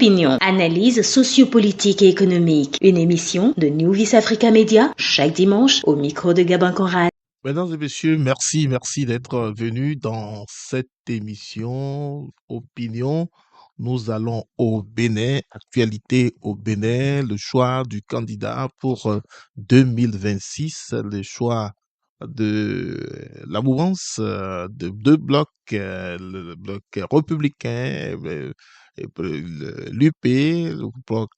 Opinion, analyse sociopolitique et économique. Une émission de New Vis Africa Media, chaque dimanche au micro de Gabin Conrad. Mesdames et messieurs, merci d'être venus dans cette émission Opinion. Nous allons au Bénin, actualité au Bénin, le choix du candidat pour 2026, le choix de la mouvance de deux blocs, le bloc républicain, l'UP, le bloc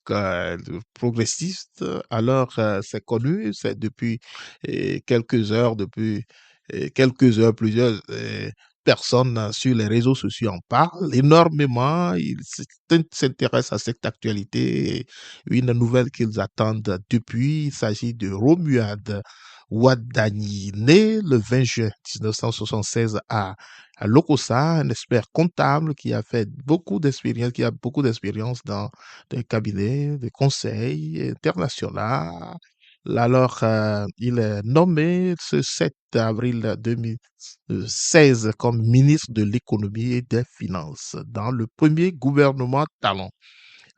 progressiste. Alors, c'est connu, c'est depuis quelques heures, plusieurs personnes sur les réseaux sociaux en parlent énormément. Ils s'intéressent à cette actualité. Une nouvelle qu'ils attendent depuis, il s'agit de Romuald Wadani, né le 20 juin 1976 à Lokossa, un expert comptable qui a beaucoup d'expérience dans des cabinets de conseil international. Alors, il est nommé ce 7 avril 2016 comme ministre de l'économie et des finances dans le premier gouvernement Talon,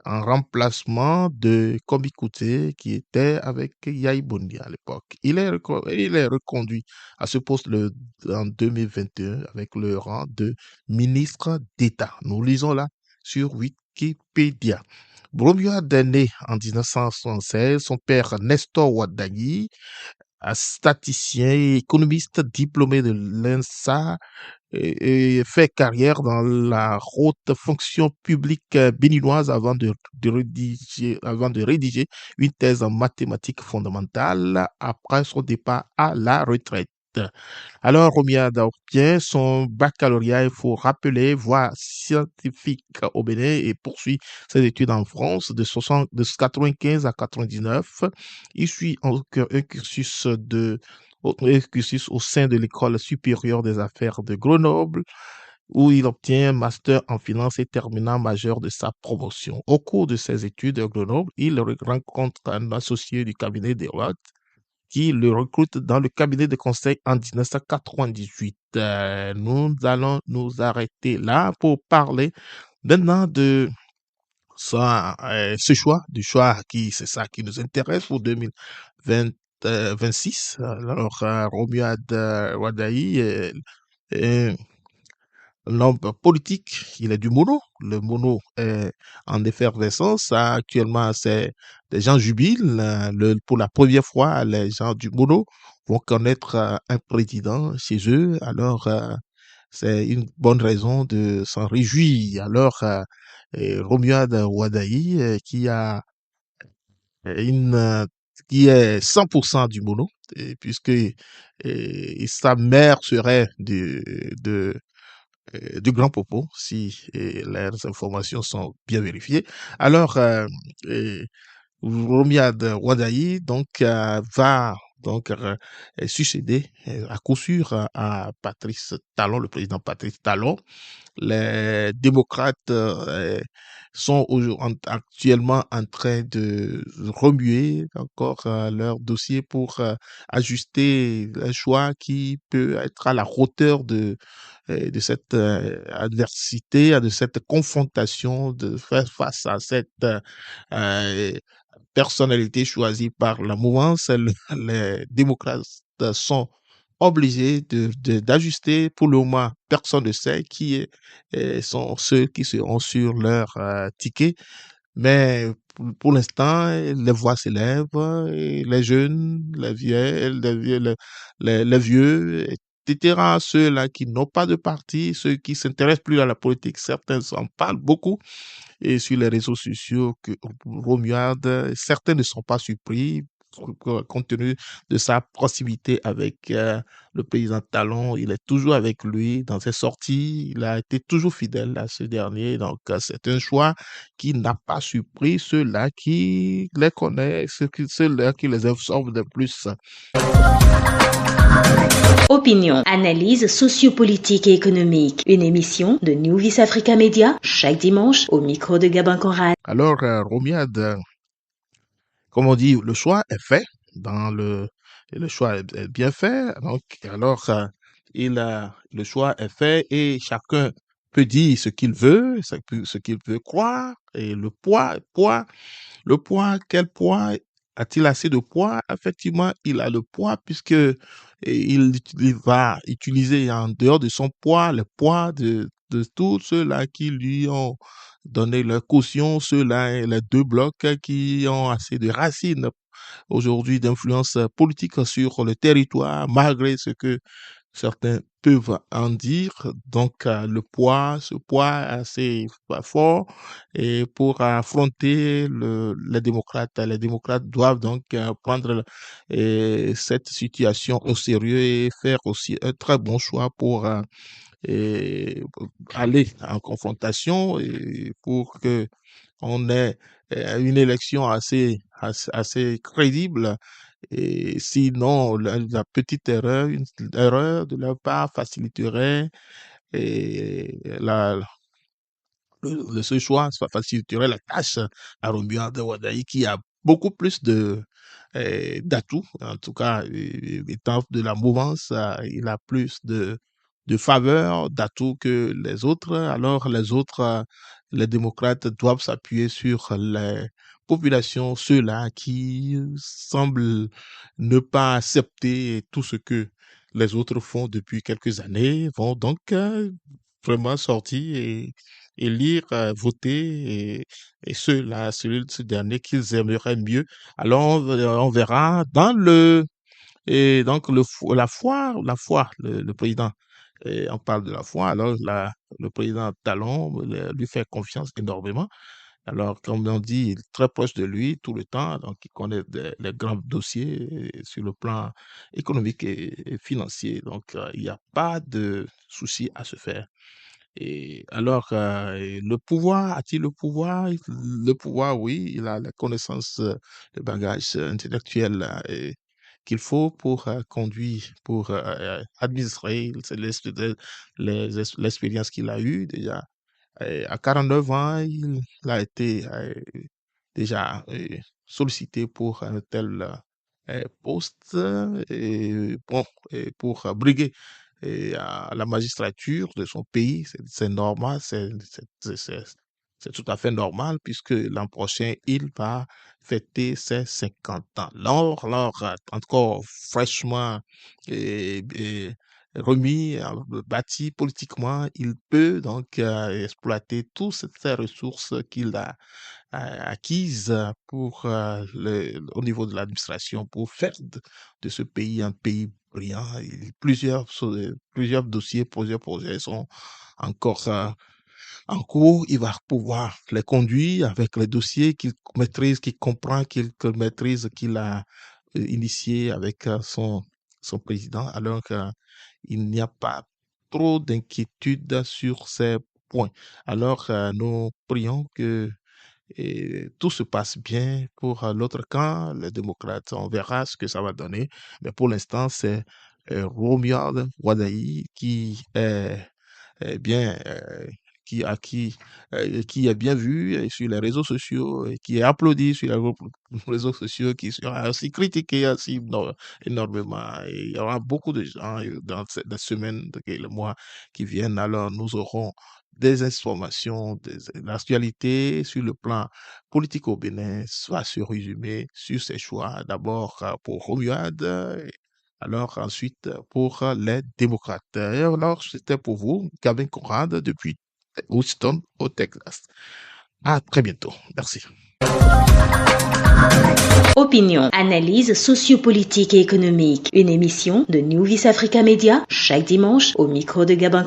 en remplacement de Komi Kouté qui était avec Yahi Bondi à l'époque. Il est reconduit à ce poste en 2021 avec le rang de ministre d'État. Nous lisons là sur Wikipédia. Romuald est né en 1976. Son père, Nestor Wadani, un statisticien et économiste diplômé de l'INSA, et fait carrière dans la haute fonction publique béninoise avant de rédiger une thèse en mathématiques fondamentales après son départ à la retraite. Alors, Romuald obtient son baccalauréat, il faut rappeler, voie scientifique au Bénin et poursuit ses études en France de 95 à 99. Il suit un cursus au sein de l'École supérieure des affaires de Grenoble, où il obtient un master en finance et terminant majeur de sa promotion. Au cours de ses études à Grenoble, il rencontre un associé du cabinet Deloitte qui le recrute dans le cabinet de conseil en 1998. Nous allons nous arrêter là pour parler maintenant de ce choix, c'est ça qui nous intéresse pour 2026. Alors, Romuald Wadaï est un homme politique, il est du Mono. Le Mono est en effervescence. Actuellement, les gens jubilent. Pour la première fois, les gens du Mono vont connaître un président chez eux. Alors, c'est une bonne raison de s'en réjouir. Alors, Romuald Wadaï, une, euh, qui est 100% du Mono, puisque sa mère serait du Grand Popo, si les informations sont bien vérifiées. Alors, Romuald Wadaï donc va donc succéder à coup sûr à Patrice Talon, le président Patrice Talon. Les démocrates sont actuellement en train de remuer encore leur dossier pour ajuster un choix qui peut être à la hauteur de cette adversité, de cette confrontation, de faire face à cette euh, personnalité choisie par la mouvance. Les démocrates sont obligés d'ajuster. Pour le moment, personne ne sait sont ceux qui seront sur leur ticket. Mais pour l'instant, les voix s'élèvent, et les jeunes, les vieux, etc. Ceux-là qui n'ont pas de parti, ceux qui s'intéressent plus à la politique, certains s'en parlent beaucoup et sur les réseaux sociaux que Romuald, certains ne sont pas surpris compte tenu de sa proximité avec le président Talon. Il est toujours avec lui dans ses sorties. Il a été toujours fidèle à ce dernier. Donc, c'est un choix qui n'a pas surpris ceux-là qui les connaissent, ceux-là qui les absorbent de plus. Opinion, analyse sociopolitique et économique. Une émission de New Vis Africa Media, chaque dimanche au micro de Gabin Conrad. Alors, Romuald, comme on dit, le choix est fait. Le choix est bien fait. Donc, alors, le choix est fait et chacun peut dire ce qu'il veut, ce qu'il veut croire, et le poids, quel poids? A-t-il assez de poids? Effectivement, il a le poids puisque il va utiliser en dehors de son poids, le poids de tous ceux-là qui lui ont donné leur caution, ceux-là, les deux blocs qui ont assez de racines aujourd'hui d'influence politique sur le territoire, malgré ce que certains peuvent en dire. Donc, ce poids assez fort et pour affronter les démocrates doivent donc prendre cette situation au sérieux et faire aussi un très bon choix pour et aller en confrontation et pour que on ait une élection assez crédible. Et sinon, la petite erreur, une erreur de leur part faciliterait et ce choix, ça faciliterait la tâche à Romuald de Wadaï qui a beaucoup plus d'atouts. En tout cas, étant de la mouvance, il a plus de faveurs, d'atouts que les autres. Alors, les autres, les démocrates doivent s'appuyer sur les populations, ceux-là qui semblent ne pas accepter tout ce que les autres font depuis quelques années, vont donc vraiment sortir et lire, voter et ceux-là, ce dernier qu'ils aimeraient mieux. Alors on verra dans et donc la foi, le président. Et on parle de la foi, alors le président Talon lui fait confiance énormément. Alors, comme on dit, il est très proche de lui tout le temps, donc il connaît les grands dossiers sur le plan économique et financier. Donc, il n'y a pas de souci à se faire. Et alors, le pouvoir, a-t-il le pouvoir? Le pouvoir, oui, il a la connaissance, le bagage intellectuel qu'il faut pour conduire, pour administrer. C'est l'expérience qu'il a eue déjà. À 49 ans, il a été déjà sollicité pour un tel poste et bon, et pour briguer à la magistrature de son pays. C'est normal, c'est tout à fait normal puisque l'an prochain, il va fêter ses 50 ans. Encore fraîchement et remis, bâti politiquement, il peut donc exploiter toutes ces ressources qu'il a acquises pour au niveau de l'administration pour faire de ce pays un pays brillant. Plusieurs dossiers, plusieurs projets sont encore en cours. Il va pouvoir les conduire avec les dossiers qu'il maîtrise, qu'il comprend, qu'il maîtrise, qu'il a initié avec son président, alors qu'il n'y a pas trop d'inquiétude sur ces points. Alors, nous prions que tout se passe bien pour l'autre camp, les démocrates. On verra ce que ça va donner. Mais pour l'instant, c'est Romuald Wadaï qui est bien, qui est bien vu sur les réseaux sociaux, et qui est applaudi sur les réseaux sociaux, qui sera aussi critiqué aussi énormément. Et il y aura beaucoup de gens dans les semaines, les mois qui viennent. Alors, nous aurons des informations, l'actualité sur le plan politique au Bénin, soit se résumer sur ses choix. D'abord pour Romuald, alors ensuite pour les démocrates. Et alors, c'était pour vous, Gavin Conrad, depuis Houston, au Texas. À très bientôt. Merci. Opinion, analyse sociopolitique et économique. Une émission de New Vis Africa Media chaque dimanche au micro de Gabin